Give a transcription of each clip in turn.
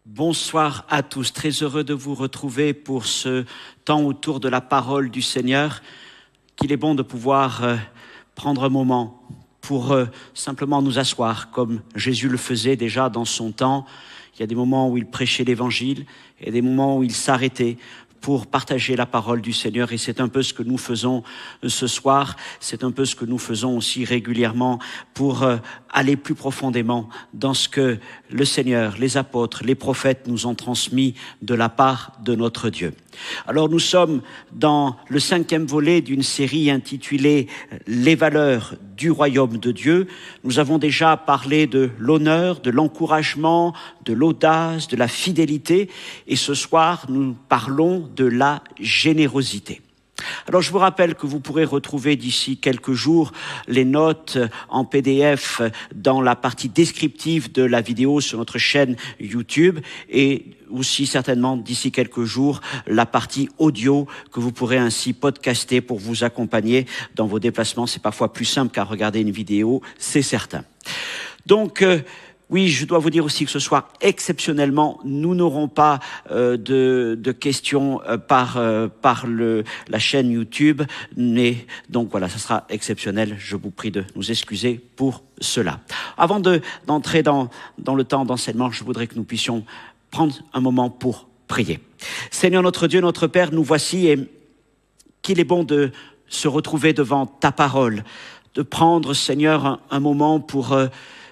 Bonsoir à tous, très heureux de vous retrouver pour ce temps autour de la parole du Seigneur, qu'il est bon de pouvoir prendre un moment pour simplement nous asseoir, comme Jésus le faisait déjà dans son temps. Il y a des moments où il prêchait l'Évangile et des moments où il s'arrêtait pour partager la parole du Seigneur. Et c'est un peu ce que nous faisons ce soir, c'est un peu ce que nous faisons aussi régulièrement pour aller plus profondément dans ce que le Seigneur, les apôtres, les prophètes nous ont transmis de la part de notre Dieu. Alors nous sommes dans le 5e volet d'une série intitulée « Les valeurs du royaume de Dieu ». Nous avons déjà parlé de l'honneur, de l'encouragement, de l'audace, de la fidélité. Et ce soir, nous parlons de la générosité. Alors je vous rappelle que vous pourrez retrouver d'ici quelques jours les notes en PDF dans la partie descriptive de la vidéo sur notre chaîne YouTube et aussi certainement d'ici quelques jours la partie audio que vous pourrez ainsi podcaster pour vous accompagner dans vos déplacements. C'est parfois plus simple qu'à regarder une vidéo, c'est certain. Donc oui, je dois vous dire aussi que ce soir, exceptionnellement, nous n'aurons pas de questions par la chaîne YouTube. Mais donc voilà, ça sera exceptionnel. Je vous prie de nous excuser pour cela. Avant d'entrer dans le temps d'enseignement, je voudrais que nous puissions prendre un moment pour prier. Seigneur notre Dieu, notre Père, nous voici et qu'il est bon de se retrouver devant ta parole, de prendre, Seigneur, un moment pour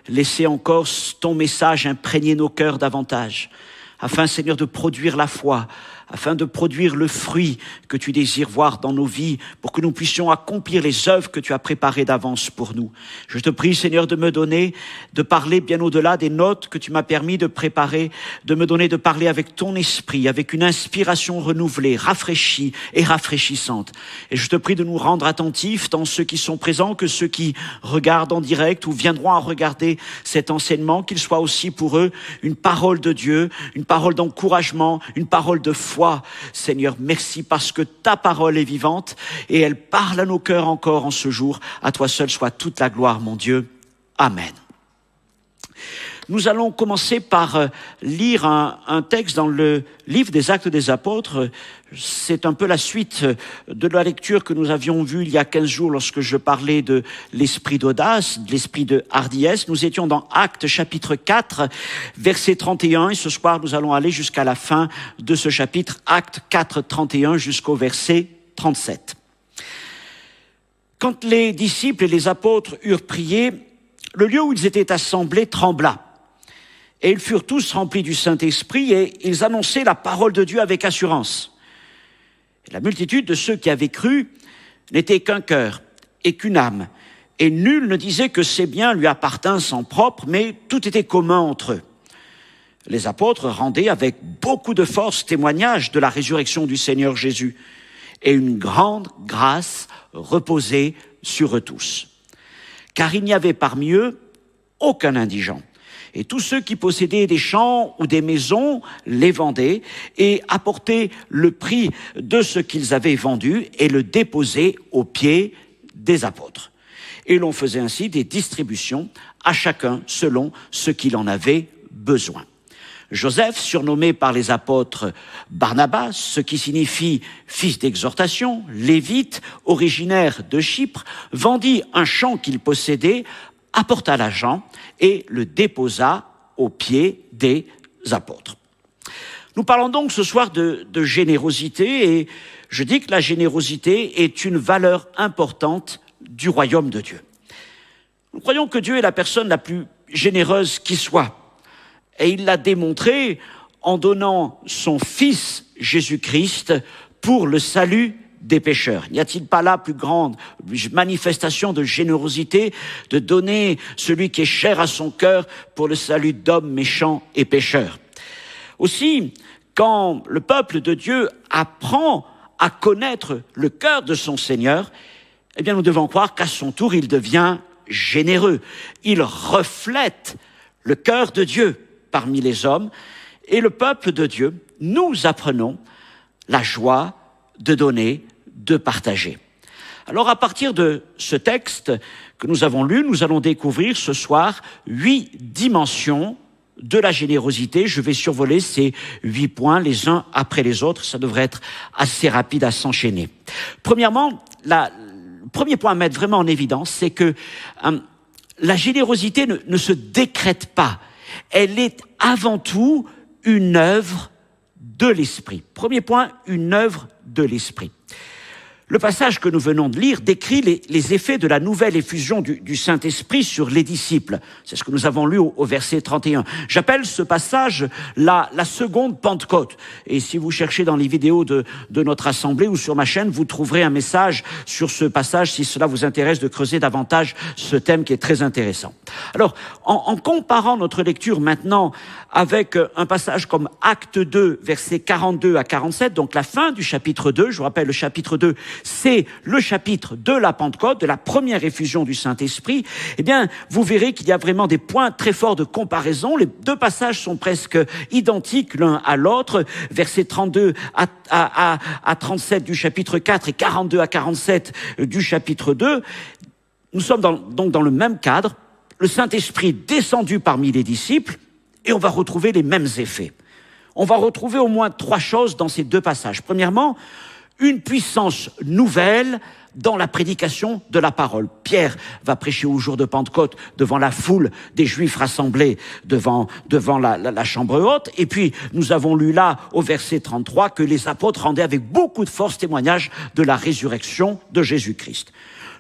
laisser encore ton message imprégner nos cœurs davantage, afin, Seigneur, de produire la foi, afin de produire le fruit que tu désires voir dans nos vies, pour que nous puissions accomplir les œuvres que tu as préparées d'avance pour nous. Je te prie, Seigneur, de me donner, de parler bien au-delà des notes que tu m'as permis de préparer, de me donner de parler avec ton esprit, avec une inspiration renouvelée, rafraîchie et rafraîchissante. Et je te prie de nous rendre attentifs, tant ceux qui sont présents que ceux qui regardent en direct ou viendront à regarder cet enseignement, qu'il soit aussi pour eux une parole de Dieu, une parole d'encouragement, une parole de foi. Seigneur, merci parce que ta parole est vivante et elle parle à nos cœurs encore en ce jour. À toi seul soit toute la gloire, mon Dieu. Amen. Nous allons commencer par lire un texte dans le livre des Actes des Apôtres. C'est un peu la suite de la lecture que nous avions vue il y a 15 jours lorsque je parlais de l'esprit d'audace, de l'esprit de hardiesse. Nous étions dans Actes chapitre 4, verset 31. Et ce soir, nous allons aller jusqu'à la fin de ce chapitre, Actes 4, 31 jusqu'au verset 37. Quand les disciples et les apôtres eurent prié, le lieu où ils étaient assemblés trembla. Et ils furent tous remplis du Saint-Esprit et ils annonçaient la parole de Dieu avec assurance. Et la multitude de ceux qui avaient cru n'était qu'un cœur et qu'une âme. Et nul ne disait que ses biens lui appartinssent en propre, mais tout était commun entre eux. Les apôtres rendaient avec beaucoup de force témoignage de la résurrection du Seigneur Jésus. Et une grande grâce reposait sur eux tous. Car il n'y avait parmi eux aucun indigent. Et tous ceux qui possédaient des champs ou des maisons les vendaient et apportaient le prix de ce qu'ils avaient vendu et le déposaient aux pieds des apôtres. Et l'on faisait ainsi des distributions à chacun selon ce qu'il en avait besoin. Joseph, surnommé par les apôtres Barnabas, ce qui signifie fils d'exhortation, lévite, originaire de Chypre, vendit un champ qu'il possédait, apporta l'argent et le déposa aux pieds des apôtres. Nous parlons donc ce soir de générosité et je dis que la générosité est une valeur importante du royaume de Dieu. Nous croyons que Dieu est la personne la plus généreuse qui soit et il l'a démontré en donnant son Fils Jésus-Christ pour le salut des pécheurs. N'y a-t-il pas là plus grande manifestation de générosité de donner celui qui est cher à son cœur pour le salut d'hommes méchants et pécheurs? Aussi, quand le peuple de Dieu apprend à connaître le cœur de son Seigneur, eh bien nous devons croire qu'à son tour il devient généreux. Il reflète le cœur de Dieu parmi les hommes et le peuple de Dieu, nous apprenons la joie de donner, de partager. Alors à partir de ce texte que nous avons lu, nous allons découvrir ce soir 8 dimensions de la générosité. Je vais survoler ces 8 points les uns après les autres. Ça devrait être assez rapide à s'enchaîner. Premièrement, le premier point à mettre vraiment en évidence, c'est que la générosité ne se décrète pas. Elle est avant tout une œuvre de l'esprit. Premier point, une œuvre de l'esprit. Le passage que nous venons de lire décrit les effets de la nouvelle effusion du Saint-Esprit sur les disciples. C'est ce que nous avons lu au verset 31. J'appelle ce passage la seconde Pentecôte. Et si vous cherchez dans les vidéos de notre assemblée ou sur ma chaîne, vous trouverez un message sur ce passage si cela vous intéresse de creuser davantage ce thème qui est très intéressant. Alors, en comparant notre lecture maintenant avec un passage comme Acte 2, versets 42 à 47, donc la fin du chapitre 2, je vous rappelle le chapitre 2, c'est le chapitre de la Pentecôte, de la première effusion du Saint-Esprit, eh bien, vous verrez qu'il y a vraiment des points très forts de comparaison. Les deux passages sont presque identiques l'un à l'autre. Versets 32 à 37 du chapitre 4 et 42 à 47 du chapitre 2. Nous sommes donc dans le même cadre. Le Saint-Esprit descendu parmi les disciples et on va retrouver les mêmes effets. On va retrouver au moins 3 choses dans ces deux passages. Premièrement, une puissance nouvelle dans la prédication de la parole. Pierre va prêcher au jour de Pentecôte devant la foule des Juifs rassemblés devant la chambre haute. Et puis, nous avons lu là, au verset 33, que les apôtres rendaient avec beaucoup de force témoignage de la résurrection de Jésus-Christ.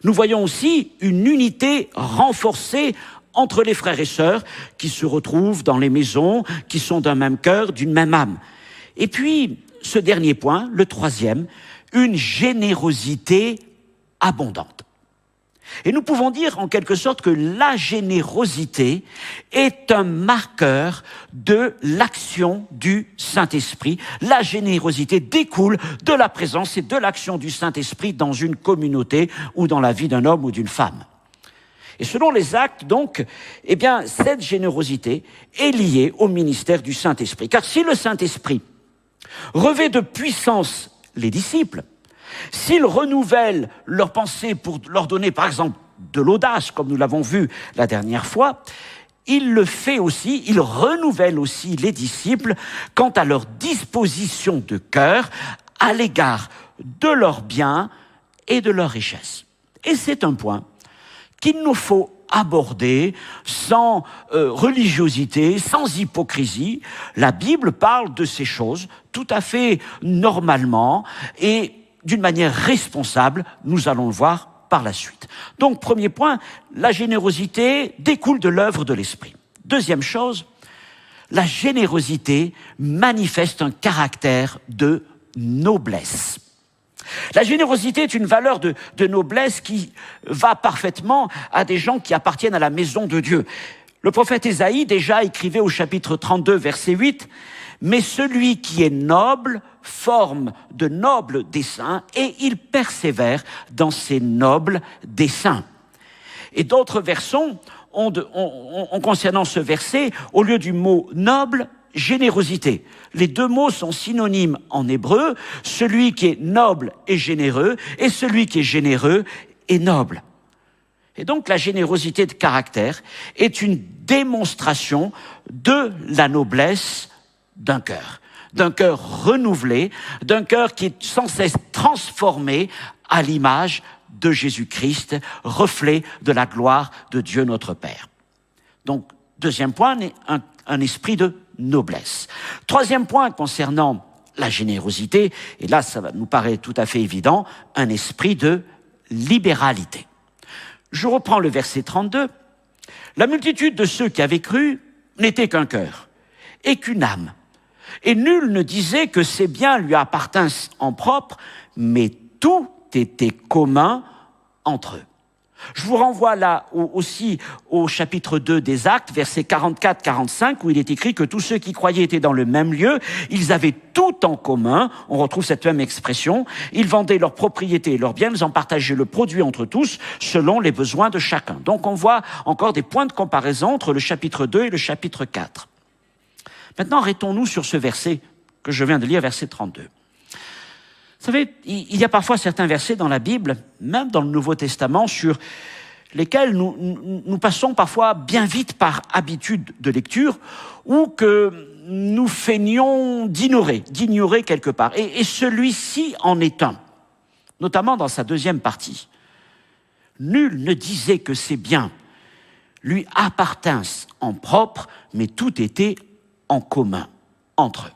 Nous voyons aussi une unité renforcée entre les frères et sœurs qui se retrouvent dans les maisons, qui sont d'un même cœur, d'une même âme. Et puis, ce dernier point, le troisième, une générosité abondante. Et nous pouvons dire en quelque sorte que la générosité est un marqueur de l'action du Saint-Esprit. La générosité découle de la présence et de l'action du Saint-Esprit dans une communauté ou dans la vie d'un homme ou d'une femme. Et selon les actes, donc, eh bien, cette générosité est liée au ministère du Saint-Esprit. Car si le Saint-Esprit revêt de puissance les disciples, s'il renouvelle leurs pensées pour leur donner, par exemple, de l'audace, comme nous l'avons vu la dernière fois, il le fait aussi, il renouvelle aussi les disciples quant à leur disposition de cœur à l'égard de leurs biens et de leurs richesses. Et c'est un point qu'il nous faut aborder sans religiosité, sans hypocrisie. La Bible parle de ces choses tout à fait normalement et d'une manière responsable. Nous allons le voir par la suite. Donc, premier point, la générosité découle de l'œuvre de l'Esprit. Deuxième chose, la générosité manifeste un caractère de noblesse. La générosité est une valeur de noblesse qui va parfaitement à des gens qui appartiennent à la maison de Dieu. Le prophète Ésaïe déjà écrivait au chapitre 32, verset 8, « Mais celui qui est noble forme de nobles desseins et il persévère dans ses nobles desseins. » Et d'autres versants ont concernant ce verset, au lieu du mot « noble », générosité. Les deux mots sont synonymes en hébreu. Celui qui est noble est généreux et celui qui est généreux est noble. Et donc la générosité de caractère est une démonstration de la noblesse d'un cœur renouvelé, d'un cœur qui est sans cesse transformé à l'image de Jésus-Christ, reflet de la gloire de Dieu notre Père. Donc, deuxième point, un esprit de noblesse. Troisième point concernant la générosité, et là ça nous paraît tout à fait évident, un esprit de libéralité. Je reprends le verset 32. La multitude de ceux qui avaient cru n'était qu'un cœur et qu'une âme. Et nul ne disait que ses biens lui appartinssent en propre, mais tout était commun entre eux. Je vous renvoie là aussi au chapitre 2 des Actes, versets 44-45, où il est écrit que tous ceux qui croyaient étaient dans le même lieu, ils avaient tout en commun, on retrouve cette même expression, ils vendaient leurs propriétés et leurs biens, ils en partageaient le produit entre tous, selon les besoins de chacun. Donc on voit encore des points de comparaison entre le chapitre 2 et le chapitre 4. Maintenant, arrêtons-nous sur ce verset que je viens de lire, verset 32. Vous savez, il y a parfois certains versets dans la Bible, même dans le Nouveau Testament, sur lesquels nous passons parfois bien vite par habitude de lecture ou que nous feignons d'ignorer quelque part. Et celui-ci en est un, notamment dans sa deuxième partie. Nul ne disait que ses biens lui appartinssent en propre, mais tout était en commun entre eux.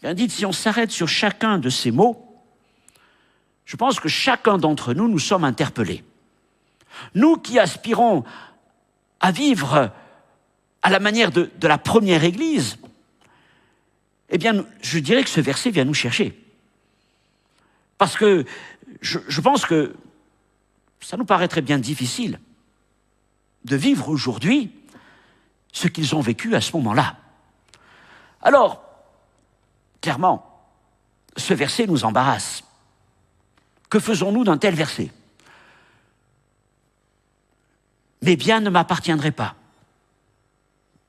Bien dit, si on s'arrête sur chacun de ces mots, je pense que chacun d'entre nous, nous sommes interpellés. Nous qui aspirons à vivre à la manière de la première Église, eh bien, je dirais que ce verset vient nous chercher. Parce que je pense que ça nous paraîtrait bien difficile de vivre aujourd'hui ce qu'ils ont vécu à ce moment-là. Alors, clairement, ce verset nous embarrasse. Que faisons-nous d'un tel verset ? Mes biens ne m'appartiendraient pas.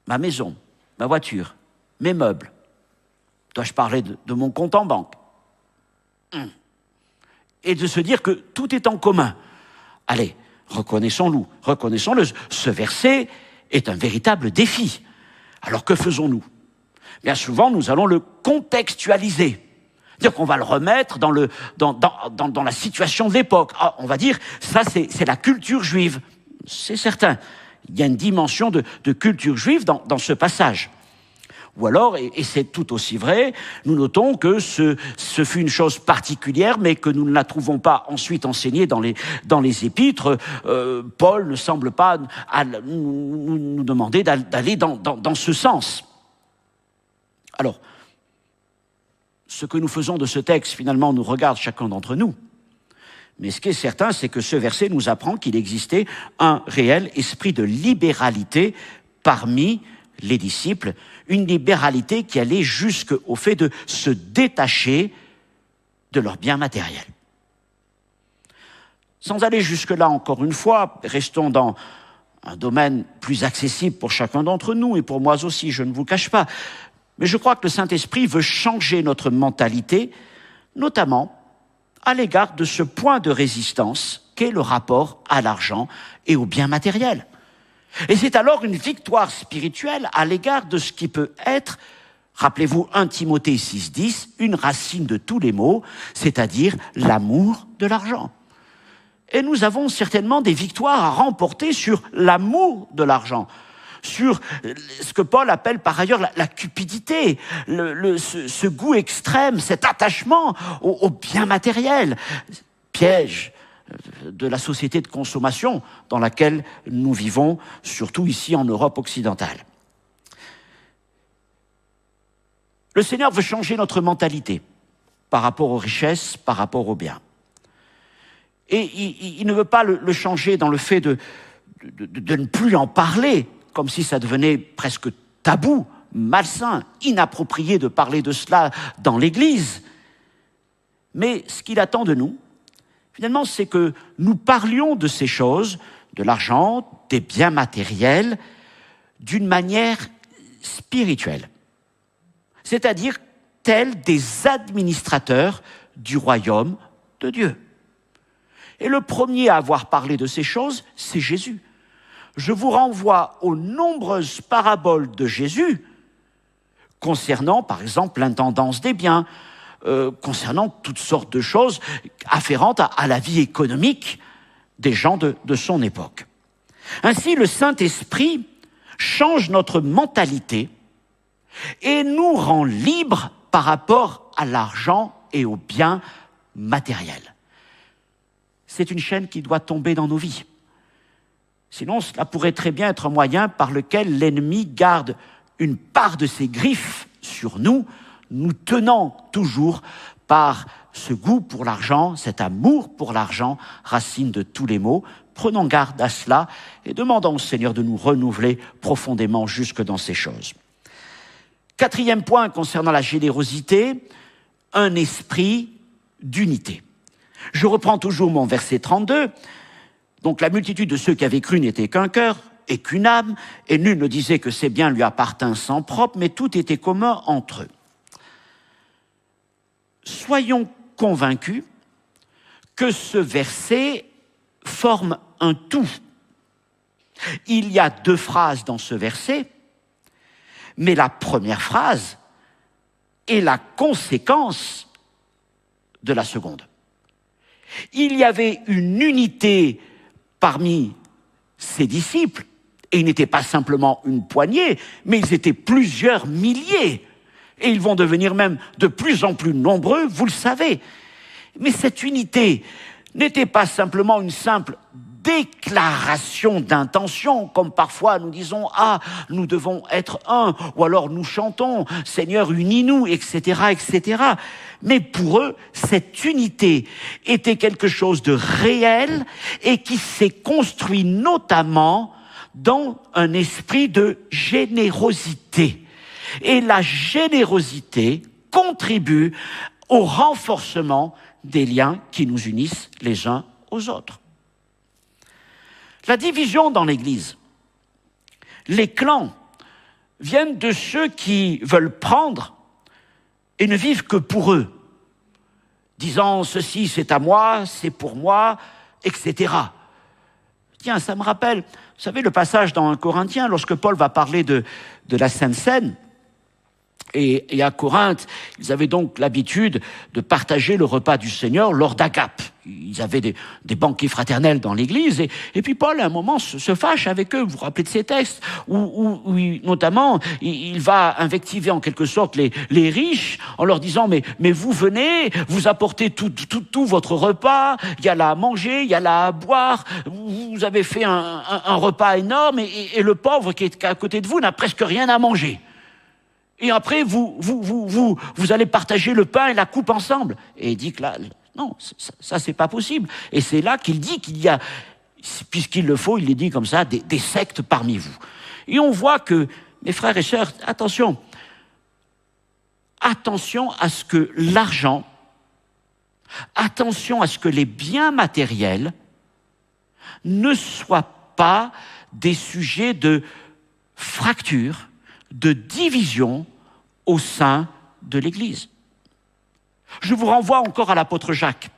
Ma maison, ma voiture, mes meubles. Dois-je parler de mon compte en banque ? Et de se dire que tout est en commun. Allez, reconnaissons-le, ce verset est un véritable défi. Alors que faisons-nous ? Bien souvent, nous allons le contextualiser. C'est-à-dire qu'on va le remettre dans la situation de l'époque. Ah, on va dire, ça c'est la culture juive. C'est certain. Il y a une dimension de culture juive dans ce passage. Ou alors, et c'est tout aussi vrai, nous notons que ce fut une chose particulière, mais que nous ne la trouvons pas ensuite enseignée dans les épîtres. Paul ne semble pas nous demander d'aller dans ce sens. Alors, ce que nous faisons de ce texte, finalement, nous regarde chacun d'entre nous. Mais ce qui est certain, c'est que ce verset nous apprend qu'il existait un réel esprit de libéralité parmi les disciples, une libéralité qui allait jusqu'au fait de se détacher de leurs biens matériels. Sans aller jusque-là, encore une fois, restons dans un domaine plus accessible pour chacun d'entre nous, et pour moi aussi, je ne vous cache pas. Mais je crois que le Saint-Esprit veut changer notre mentalité, notamment à l'égard de ce point de résistance qu'est le rapport à l'argent et aux biens matériels. Et c'est alors une victoire spirituelle à l'égard de ce qui peut être, rappelez-vous 1 Timothée 6,10, une racine de tous les maux, c'est-à-dire l'amour de l'argent. Et nous avons certainement des victoires à remporter sur l'amour de l'argent, sur ce que Paul appelle par ailleurs la cupidité, ce goût extrême, cet attachement aux biens matériels, piège de la société de consommation dans laquelle nous vivons, surtout ici en Europe occidentale. Le Seigneur veut changer notre mentalité par rapport aux richesses, par rapport aux biens. Et il ne veut pas le changer dans le fait de ne plus en parler, comme si ça devenait presque tabou, malsain, inapproprié de parler de cela dans l'Église. Mais ce qu'il attend de nous, finalement, c'est que nous parlions de ces choses, de l'argent, des biens matériels, d'une manière spirituelle. C'est-à-dire tels des administrateurs du royaume de Dieu. Et le premier à avoir parlé de ces choses, c'est Jésus. Je vous renvoie aux nombreuses paraboles de Jésus concernant, par exemple, l'intendance des biens, concernant toutes sortes de choses afférentes à la vie économique des gens de son époque. Ainsi, le Saint-Esprit change notre mentalité et nous rend libres par rapport à l'argent et aux biens matériels. C'est une chaîne qui doit tomber dans nos vies. Sinon, cela pourrait très bien être un moyen par lequel l'ennemi garde une part de ses griffes sur nous, nous tenant toujours par ce goût pour l'argent, cet amour pour l'argent, racine de tous les maux. Prenons garde à cela et demandons au Seigneur de nous renouveler profondément jusque dans ces choses. Quatrième point concernant la générosité, un esprit d'unité. Je reprends toujours mon verset 32. Donc la multitude de ceux qui avaient cru n'était qu'un cœur et qu'une âme, et nul ne disait que ses biens lui appartinssent en propre, mais tout était commun entre eux. Soyons convaincus que ce verset forment un tout. Il y a 2 phrases dans ce verset, mais la première phrase est la conséquence de la seconde. Il y avait une unité parmi ses disciples, et ils n'étaient pas simplement une poignée, mais ils étaient plusieurs milliers. Et ils vont devenir même de plus en plus nombreux, vous le savez. Mais cette unité n'était pas simplement une simple déclaration d'intention, comme parfois nous disons « Ah, nous devons être un », ou alors nous chantons « Seigneur, unis-nous », etc., etc. Mais pour eux, cette unité était quelque chose de réel et qui s'est construit notamment dans un esprit de générosité. Et la générosité contribue au renforcement des liens qui nous unissent les uns aux autres. La division dans l'Église, les clans, viennent de ceux qui veulent prendre et ne vivent que pour eux, disant « ceci c'est à moi, c'est pour moi », etc. Tiens, ça me rappelle, vous savez, le passage dans 1 Corinthiens, lorsque Paul va parler de la Sainte Seine, et à Corinthe, ils avaient donc l'habitude de partager le repas du Seigneur lors d'Agape. Ils avaient des banquets fraternels dans l'église, et puis Paul, à un moment, se fâche avec eux. Vous vous rappelez de ces textes, où notamment, il va invectiver en quelque sorte les riches, en leur disant, mais vous venez, vous apportez tout votre repas, il y a là à manger, il y a là à boire, vous avez fait un repas énorme, et le pauvre qui est à côté de vous n'a presque rien à manger. Et après, vous allez partager le pain et la coupe ensemble. Et il dit que là, non, ça c'est pas possible. Et c'est là qu'il dit qu'il y a, puisqu'il le faut, il les dit comme ça, des sectes parmi vous. Et on voit que, mes frères et sœurs, attention à ce que l'argent, attention à ce que les biens matériels ne soient pas des sujets de fracture, de division au sein de l'Église. Je vous renvoie encore à l'apôtre Jacques.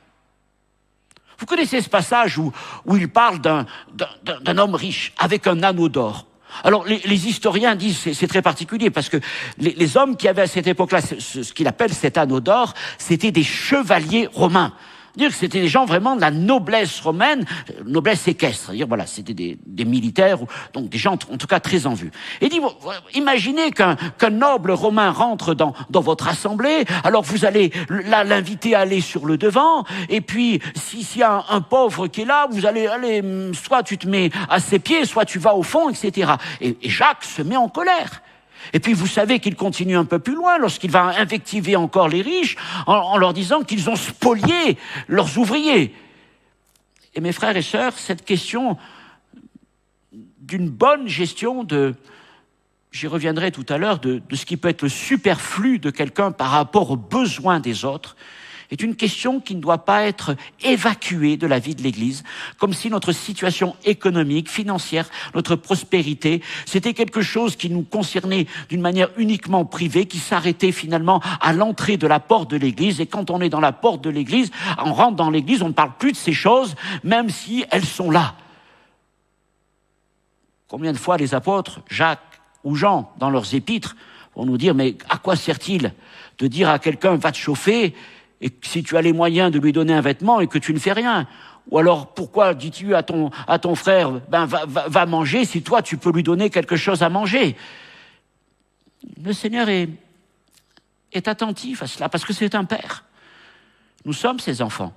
Vous connaissez ce passage où il parle d'un homme riche avec un anneau d'or. Alors les historiens disent c'est très particulier parce que les hommes qui avaient à cette époque-là ce qu'il appelle cet anneau d'or, c'était des chevaliers romains. Dire que c'était des gens vraiment de la noblesse romaine, noblesse équestre, c'est-à-dire voilà, c'était des militaires, donc des gens en tout cas très en vue. Et dit, imaginez qu'un noble romain rentre dans votre assemblée, alors vous allez l'inviter à aller sur le devant, et puis s'il y a un pauvre qui est là, vous allez soit tu te mets à ses pieds, soit tu vas au fond, etc. Et Jacques se met en colère. Et puis vous savez qu'il continue un peu plus loin lorsqu'il va invectiver encore les riches en leur disant qu'ils ont spolié leurs ouvriers. Et mes frères et sœurs, cette question d'une bonne gestion j'y reviendrai tout à l'heure, de ce qui peut être le superflu de quelqu'un par rapport aux besoins des autres, est une question qui ne doit pas être évacuée de la vie de l'Église, comme si notre situation économique, financière, notre prospérité, c'était quelque chose qui nous concernait d'une manière uniquement privée, qui s'arrêtait finalement à l'entrée de la porte de l'Église. Et quand on est dans la porte de l'Église, on rentre dans l'Église, on ne parle plus de ces choses, même si elles sont là. Combien de fois les apôtres, Jacques ou Jean, dans leurs épîtres, vont nous dire, mais à quoi sert-il de dire à quelqu'un, va te chauffer, et si tu as les moyens de lui donner un vêtement et que tu ne fais rien? Ou alors, pourquoi dis-tu à ton frère, va manger si toi tu peux lui donner quelque chose à manger? Le Seigneur est attentif à cela, parce que c'est un père. Nous sommes ses enfants.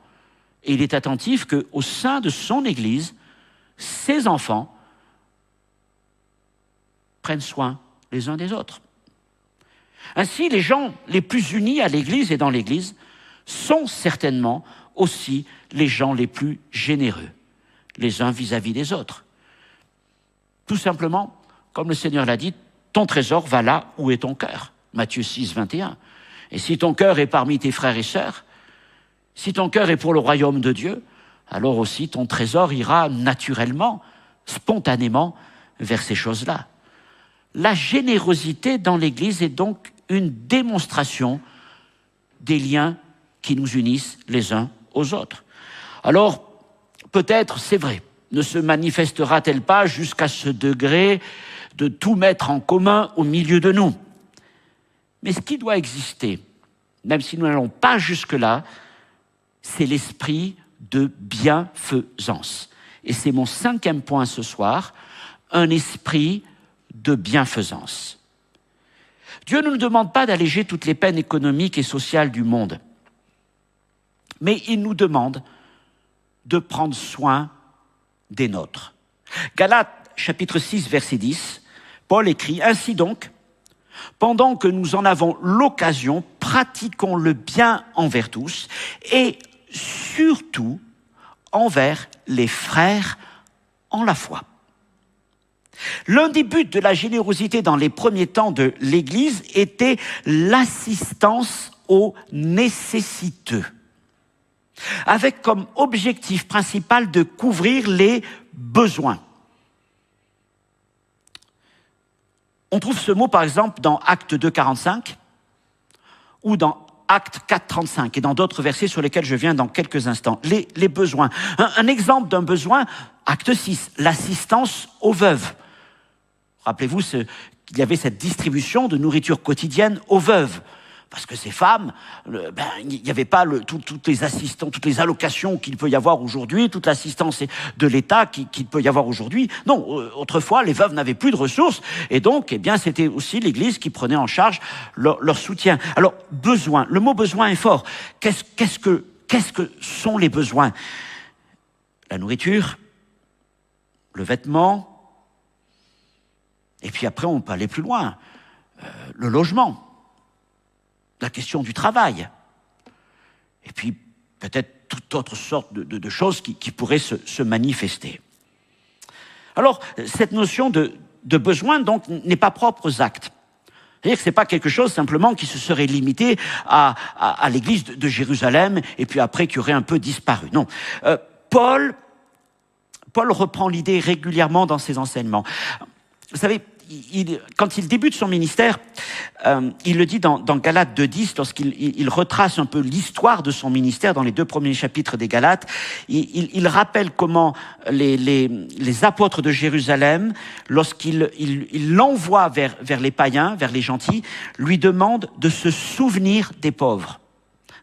Et il est attentif qu'au sein de son Église, ses enfants prennent soin les uns des autres. Ainsi, les gens les plus unis à l'Église et dans l'Église sont certainement aussi les gens les plus généreux, les uns vis-à-vis des autres. Tout simplement, comme le Seigneur l'a dit, ton trésor va là où est ton cœur. Matthieu 6, 21. Et si ton cœur est parmi tes frères et sœurs, si ton cœur est pour le royaume de Dieu, alors aussi ton trésor ira naturellement, spontanément, vers ces choses-là. La générosité dans l'Église est donc une démonstration des liens qui nous unissent les uns aux autres. Alors, peut-être, c'est vrai, ne se manifestera-t-elle pas jusqu'à ce degré de tout mettre en commun au milieu de nous. Mais ce qui doit exister, même si nous n'allons pas jusque-là, c'est l'esprit de bienfaisance. Et c'est mon 5e point ce soir, un esprit de bienfaisance. Dieu ne nous demande pas d'alléger toutes les peines économiques et sociales du monde, mais il nous demande de prendre soin des nôtres. Galates, chapitre 6, verset 10, Paul écrit « Ainsi donc, pendant que nous en avons l'occasion, pratiquons le bien envers tous et surtout envers les frères en la foi. » L'un des buts de la générosité dans les premiers temps de l'Église était l'assistance aux nécessiteux, avec comme objectif principal de couvrir les besoins. On trouve ce mot par exemple dans Actes 2, 45 ou dans Actes 4, 35 et dans d'autres versets sur lesquels je viens dans quelques instants. Les besoins. Un exemple d'un besoin, Acte 6, l'assistance aux veuves. Rappelez-vous qu'il y avait cette distribution de nourriture quotidienne aux veuves. Parce que ces femmes, il n'y avait pas toutes les assistants, toutes les allocations qu'il peut y avoir aujourd'hui, toute l'assistance de l'État qu'il peut y avoir aujourd'hui. Non, autrefois, les veuves n'avaient plus de ressources, et donc, c'était aussi l'Église qui prenait en charge leur soutien. Alors, besoin, le mot besoin est fort. Qu'est-ce que sont les besoins? La nourriture, le vêtement, et puis après, on peut aller plus loin. Le logement. La question du travail, et puis peut-être toute autre sorte de choses qui pourraient se manifester. Alors, cette notion de besoin, donc, n'est pas propre aux actes. C'est-à-dire que ce n'est pas quelque chose simplement qui se serait limité à l'église de Jérusalem, et puis après qui aurait un peu disparu. Non. Paul reprend l'idée régulièrement dans ses enseignements. Vous savez, quand il débute son ministère, il le dit dans Galates 2.10, lorsqu'il retrace un peu l'histoire de son ministère dans les 2 premiers chapitres des Galates, il rappelle comment les apôtres de Jérusalem, lorsqu'il l'envoie vers les païens, vers les gentils, lui demandent de se souvenir des pauvres.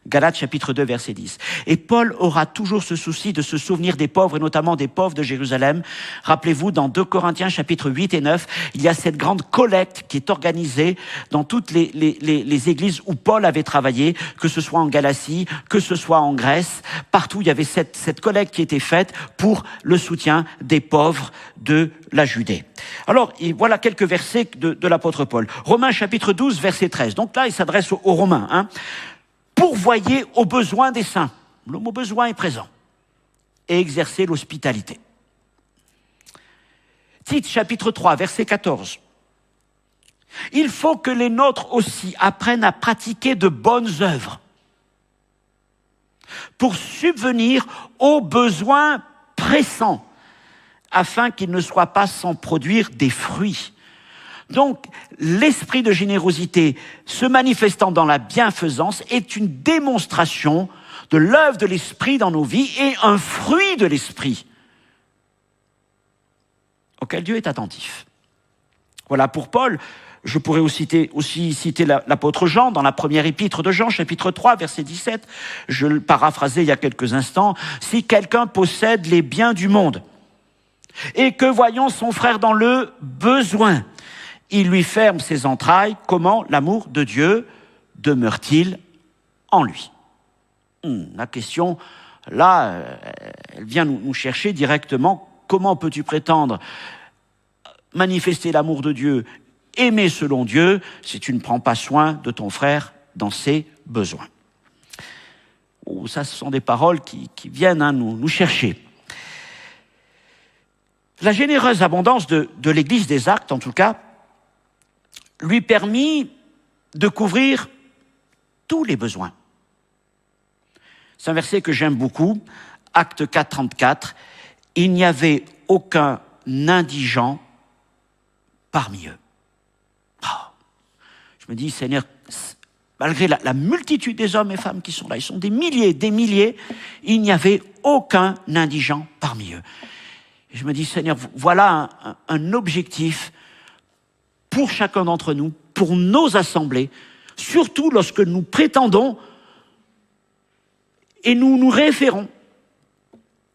Galates chapitre 2, verset 10. Et Paul aura toujours ce souci de se souvenir des pauvres, et notamment des pauvres de Jérusalem. Rappelez-vous, dans 2 Corinthiens chapitre 8 et 9, il y a cette grande collecte qui est organisée dans toutes les églises où Paul avait travaillé, que ce soit en Galatie, que ce soit en Grèce. Partout, il y avait cette collecte qui était faite pour le soutien des pauvres de la Judée. Alors, voilà quelques versets de l'apôtre Paul. Romains chapitre 12, verset 13. Donc là, il s'adresse aux Romains, pourvoyez aux besoins des saints. Le mot besoin est présent. Et exercer l'hospitalité. Tite, chapitre 3, verset 14. Il faut que les nôtres aussi apprennent à pratiquer de bonnes œuvres pour subvenir aux besoins pressants, afin qu'ils ne soient pas sans produire des fruits. Donc, l'esprit de générosité se manifestant dans la bienfaisance est une démonstration de l'œuvre de l'esprit dans nos vies et un fruit de l'esprit auquel Dieu est attentif. Voilà, pour Paul, je pourrais aussi citer l'apôtre Jean dans la première épître de Jean, chapitre 3, verset 17. Je le paraphrasais il y a quelques instants. Si quelqu'un possède les biens du monde et que voyant son frère dans le besoin, il lui ferme ses entrailles, comment l'amour de Dieu demeure-t-il en lui? La question, là, elle vient nous chercher directement. Comment peux-tu prétendre manifester l'amour de Dieu, aimer selon Dieu, si tu ne prends pas soin de ton frère dans ses besoins? Ça, ce sont des paroles qui viennent nous chercher. La généreuse abondance de l'Église des Actes, en tout cas, lui permit de couvrir tous les besoins. C'est un verset que j'aime beaucoup, Actes 4, 34. Il n'y avait aucun indigent parmi eux. Je me dis, Seigneur, malgré la multitude des hommes et femmes qui sont là, ils sont des milliers, il n'y avait aucun indigent parmi eux. Et je me dis, Seigneur, voilà un objectif pour chacun d'entre nous, pour nos assemblées, surtout lorsque nous prétendons et nous nous référons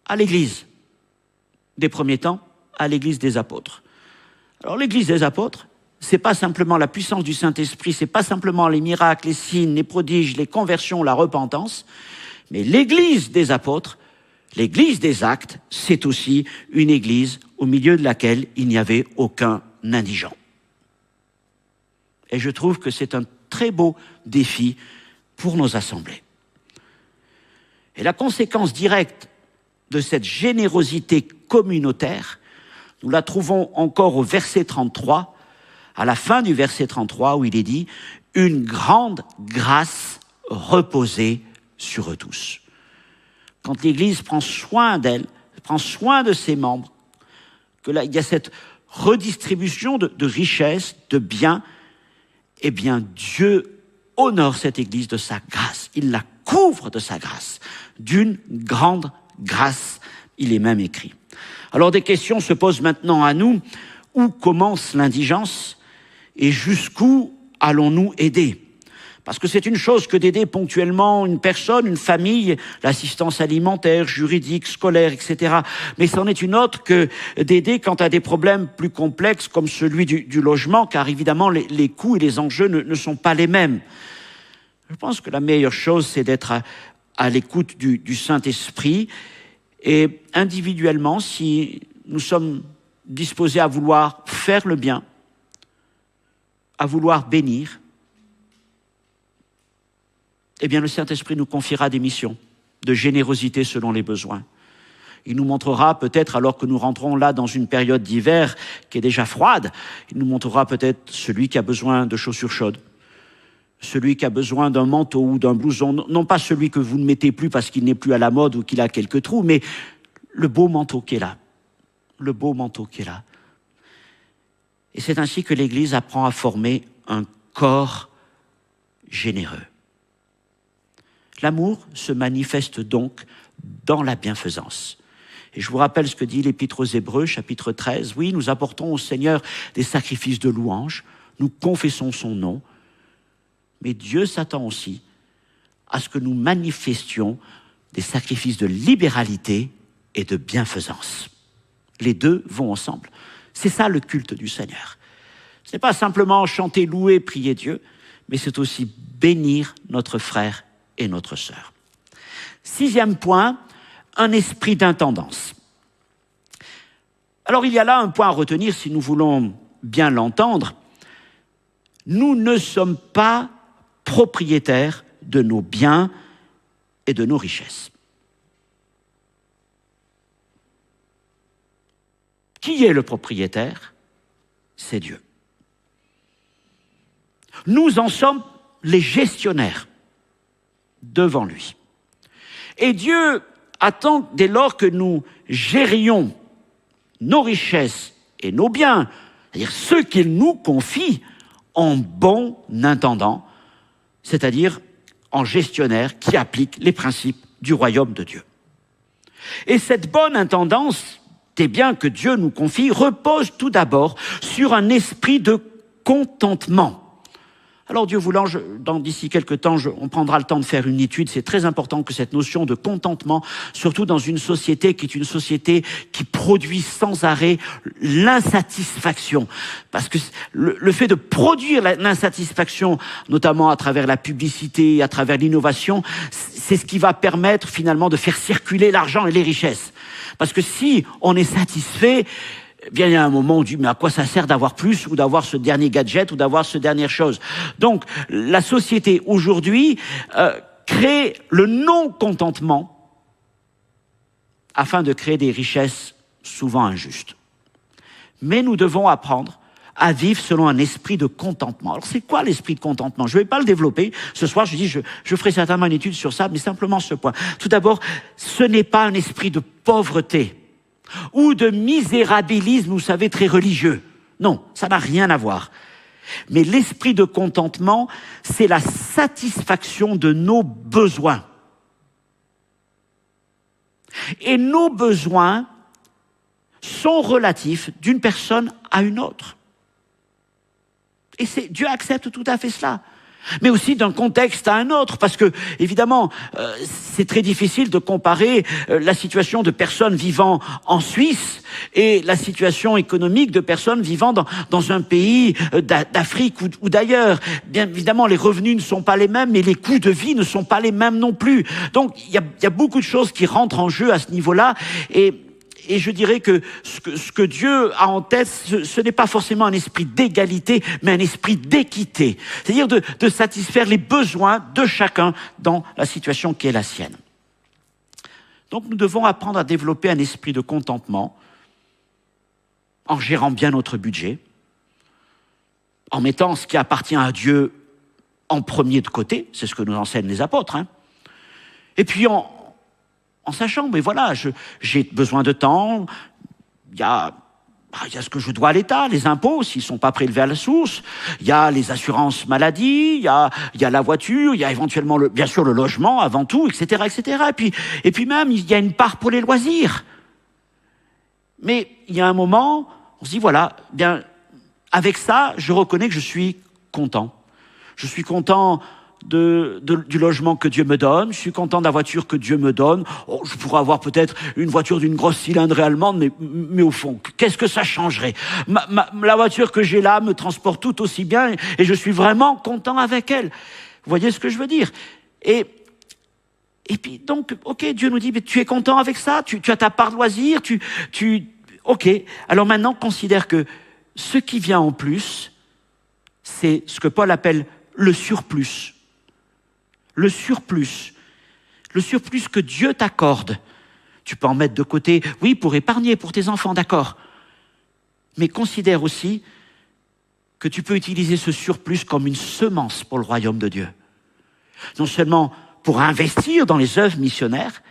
à l'Église des premiers temps, à l'Église des apôtres. Alors l'Église des apôtres, c'est pas simplement la puissance du Saint-Esprit, c'est pas simplement les miracles, les signes, les prodiges, les conversions, la repentance, mais l'Église des apôtres, l'Église des actes, c'est aussi une Église au milieu de laquelle il n'y avait aucun indigent. Et je trouve que c'est un très beau défi pour nos assemblées. Et la conséquence directe de cette générosité communautaire, nous la trouvons encore au verset 33, à la fin du verset 33, où il est dit « Une grande grâce reposait sur eux tous ». Quand l'Église prend soin d'elle, prend soin de ses membres, que là, il y a cette redistribution de richesses, de biens, eh bien, Dieu honore cette Église de sa grâce. Il la couvre de sa grâce, d'une grande grâce, il est même écrit. Alors des questions se posent maintenant à nous. Où commence l'indigence et jusqu'où allons-nous aider ? Parce que c'est une chose que d'aider ponctuellement une personne, une famille, l'assistance alimentaire, juridique, scolaire, etc. Mais c'en est une autre que d'aider quant à des problèmes plus complexes comme celui du logement, car évidemment les coûts et les enjeux ne sont pas les mêmes. Je pense que la meilleure chose, c'est d'être à l'écoute du Saint-Esprit et individuellement, si nous sommes disposés à vouloir faire le bien, à vouloir bénir, eh bien le Saint-Esprit nous confiera des missions de générosité selon les besoins. Il nous montrera peut-être, alors que nous rentrons là dans une période d'hiver qui est déjà froide, il nous montrera peut-être celui qui a besoin de chaussures chaudes, celui qui a besoin d'un manteau ou d'un blouson, non pas celui que vous ne mettez plus parce qu'il n'est plus à la mode ou qu'il a quelques trous, mais le beau manteau qui est là. Le beau manteau qui est là. Et c'est ainsi que l'Église apprend à former un corps généreux. L'amour se manifeste donc dans la bienfaisance. Et je vous rappelle ce que dit l'Épître aux Hébreux, chapitre 13. Oui, nous apportons au Seigneur des sacrifices de louange, nous confessons son nom, mais Dieu s'attend aussi à ce que nous manifestions des sacrifices de libéralité et de bienfaisance. Les deux vont ensemble. C'est ça le culte du Seigneur. Ce n'est pas simplement chanter, louer, prier Dieu, mais c'est aussi bénir notre frère et notre sœur. 6e point, un esprit d'intendance. Alors il y a là un point à retenir si nous voulons bien l'entendre. Nous ne sommes pas propriétaires de nos biens et de nos richesses. Qui est le propriétaire ? C'est Dieu. Nous en sommes les gestionnaires devant lui. Et Dieu attend dès lors que nous gérions nos richesses et nos biens, c'est-à-dire ceux qu'il nous confie, en bon intendant, c'est-à-dire en gestionnaire qui applique les principes du royaume de Dieu. Et cette bonne intendance des biens que Dieu nous confie repose tout d'abord sur un esprit de contentement. Alors Dieu voulant, d'ici quelques temps, on prendra le temps de faire une étude. C'est très important que cette notion de contentement, surtout dans une société qui est une société qui produit sans arrêt l'insatisfaction. Parce que le fait de produire l'insatisfaction, notamment à travers la publicité, à travers l'innovation, c'est ce qui va permettre finalement de faire circuler l'argent et les richesses. Parce que si on est satisfait, eh bien, il y a un moment où on dit, mais à quoi ça sert d'avoir plus ou d'avoir ce dernier gadget ou d'avoir ce dernière chose ? Donc, la société aujourd'hui crée le non-contentement afin de créer des richesses souvent injustes. Mais nous devons apprendre à vivre selon un esprit de contentement. Alors, c'est quoi l'esprit de contentement ? Je ne vais pas le développer. Ce soir, je ferai certainement une étude sur ça, mais simplement ce point. Tout d'abord, ce n'est pas un esprit de pauvreté ou de misérabilisme, vous savez, très religieux. Non, ça n'a rien à voir. Mais l'esprit de contentement, c'est la satisfaction de nos besoins. Et nos besoins sont relatifs d'une personne à une autre. Et Dieu accepte tout à fait cela. Mais aussi d'un contexte à un autre, parce que, évidemment, c'est très difficile de comparer la situation de personnes vivant en Suisse et la situation économique de personnes vivant dans un pays d'Afrique ou d'ailleurs. Bien évidemment, les revenus ne sont pas les mêmes, mais les coûts de vie ne sont pas les mêmes non plus. Donc, il y a beaucoup de choses qui rentrent en jeu à ce niveau-là, et je dirais que ce que Dieu a en tête, ce n'est pas forcément un esprit d'égalité, mais un esprit d'équité. C'est-à-dire de satisfaire les besoins de chacun dans la situation qui est la sienne. Donc nous devons apprendre à développer un esprit de contentement en gérant bien notre budget, en mettant ce qui appartient à Dieu en premier de côté, c'est ce que nous enseignent les apôtres, et puis en sachant, mais voilà, j'ai besoin de temps, il y a ce que je dois à l'État, les impôts, s'ils ne sont pas prélevés à la source, il y a les assurances maladie, il y a la voiture, il y a éventuellement, bien sûr, le logement avant tout, etc., etc. Et puis même, il y a une part pour les loisirs. Mais il y a un moment, on se dit, voilà, bien, avec ça, je reconnais que je suis content. Je suis content du logement que Dieu me donne, je suis content de la voiture que Dieu me donne. Oh, je pourrais avoir peut-être une voiture d'une grosse cylindrée allemande, mais au fond, qu'est-ce que ça changerait? La voiture que j'ai là me transporte tout aussi bien et je suis vraiment content avec elle. Vous voyez ce que je veux dire? Et puis donc, ok, Dieu nous dit, mais tu es content avec ça? Tu as ta part de loisir? Ok, alors maintenant, considère que ce qui vient en plus, c'est ce que Paul appelle le surplus. Le surplus que Dieu t'accorde. Tu peux en mettre de côté, oui, pour épargner pour tes enfants, d'accord. Mais considère aussi que tu peux utiliser ce surplus comme une semence pour le royaume de Dieu. Non seulement pour investir dans les œuvres missionnaires,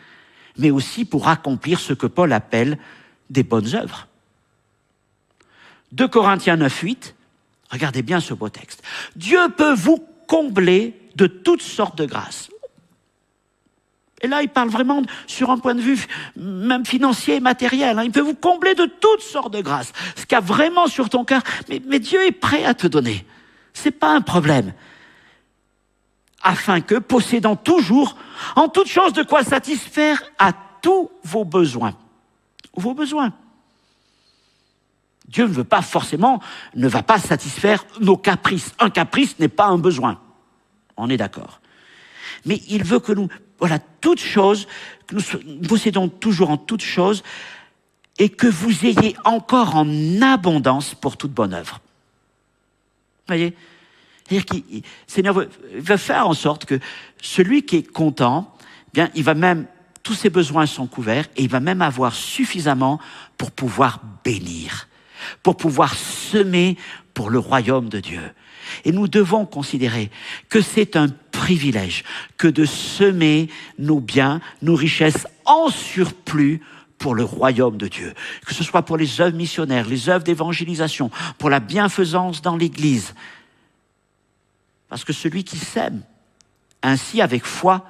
mais aussi pour accomplir ce que Paul appelle des bonnes œuvres. 2 Corinthiens 9:8, regardez bien ce beau texte. Dieu peut vous combler de toutes sortes de grâces. Et là, il parle vraiment sur un point de vue même financier et matériel. Il peut vous combler de toutes sortes de grâces. Ce qu'il y a vraiment sur ton cœur, mais Dieu est prêt à te donner. C'est pas un problème. Afin que, possédant toujours, en toute chose de quoi satisfaire à tous vos besoins. Vos besoins. Dieu ne va pas satisfaire nos caprices. Un caprice n'est pas un besoin. On est d'accord. Mais il veut que nous, toutes choses, que nous possédons toujours en toutes choses, et que vous ayez encore en abondance pour toute bonne œuvre. Vous voyez? C'est-à-dire que le Seigneur veut faire en sorte que celui qui est content, bien, tous ses besoins sont couverts, et il va même avoir suffisamment pour pouvoir bénir, pour pouvoir semer pour le royaume de Dieu. Et nous devons considérer que c'est un privilège que de semer nos biens, nos richesses en surplus pour le royaume de Dieu. Que ce soit pour les œuvres missionnaires, les œuvres d'évangélisation, pour la bienfaisance dans l'Église. Parce que celui qui sème ainsi avec foi,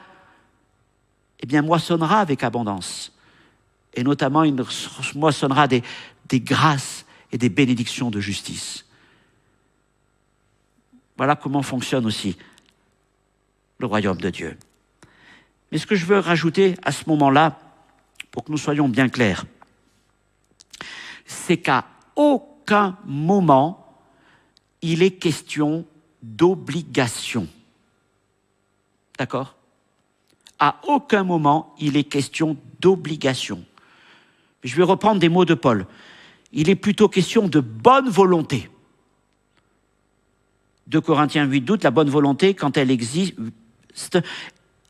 eh bien moissonnera avec abondance. Et notamment, il moissonnera des grâces et des bénédictions de justice. Voilà comment fonctionne aussi le royaume de Dieu. Mais ce que je veux rajouter à ce moment-là, pour que nous soyons bien clairs, c'est qu'à aucun moment, il est question d'obligation. D'accord? À aucun moment, il est question d'obligation. Je vais reprendre des mots de Paul. Il est plutôt question de bonne volonté. 2 Corinthiens 8:12, la bonne volonté, quand elle existe,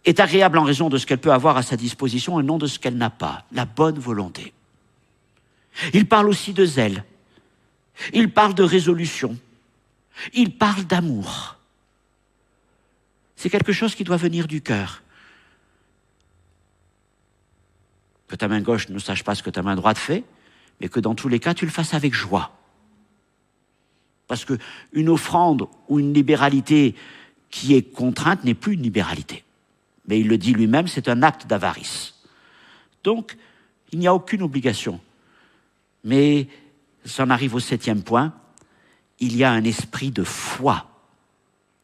est agréable en raison de ce qu'elle peut avoir à sa disposition et non de ce qu'elle n'a pas. La bonne volonté. Il parle aussi de zèle. Il parle de résolution. Il parle d'amour. C'est quelque chose qui doit venir du cœur. Que ta main gauche ne sache pas ce que ta main droite fait, mais que dans tous les cas, tu le fasses avec joie. Parce qu'une offrande ou une libéralité qui est contrainte n'est plus une libéralité. Mais il le dit lui-même, c'est un acte d'avarice. Donc, il n'y a aucune obligation. Mais, j'en arrive au 7e point, il y a un esprit de foi.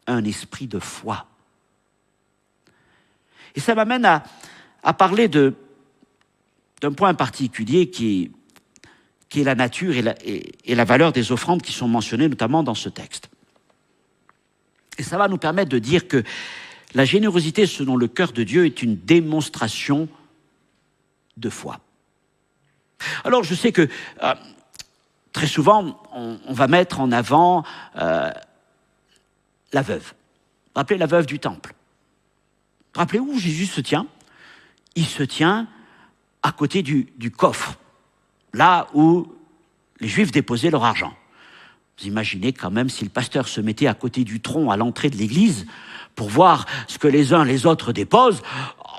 Un esprit de foi. Et ça m'amène à parler d'un point particulier qui est la nature et la valeur des offrandes qui sont mentionnées notamment dans ce texte. Et ça va nous permettre de dire que la générosité selon le cœur de Dieu est une démonstration de foi. Alors je sais que très souvent on va mettre en avant la veuve. Rappelez la veuve du temple. Rappelez où Jésus se tient. Il se tient à côté du coffre, là où les Juifs déposaient leur argent. Vous imaginez quand même si le pasteur se mettait à côté du tronc à l'entrée de l'église pour voir ce que les uns les autres déposent,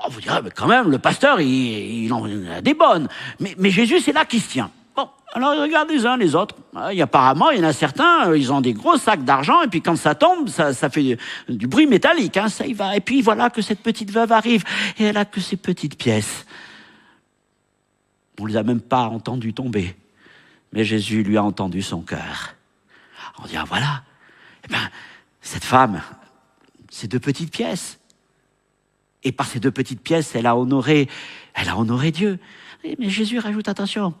vous direz, mais quand même, le pasteur, il en a des bonnes. Mais Jésus, c'est là qu'il se tient. Bon, alors il regarde les uns les autres. Apparemment, il y en a certains, ils ont des gros sacs d'argent, et puis quand ça tombe, ça fait du bruit métallique, ça y va. Et puis voilà que cette petite veuve arrive, et elle a que ces petites pièces. On ne les a même pas entendus tomber. Mais Jésus lui a entendu son cœur. On dit, voilà, cette femme, ces 2 petites pièces. Et par ces 2 petites pièces, elle a honoré Dieu. Mais Jésus rajoute, attention,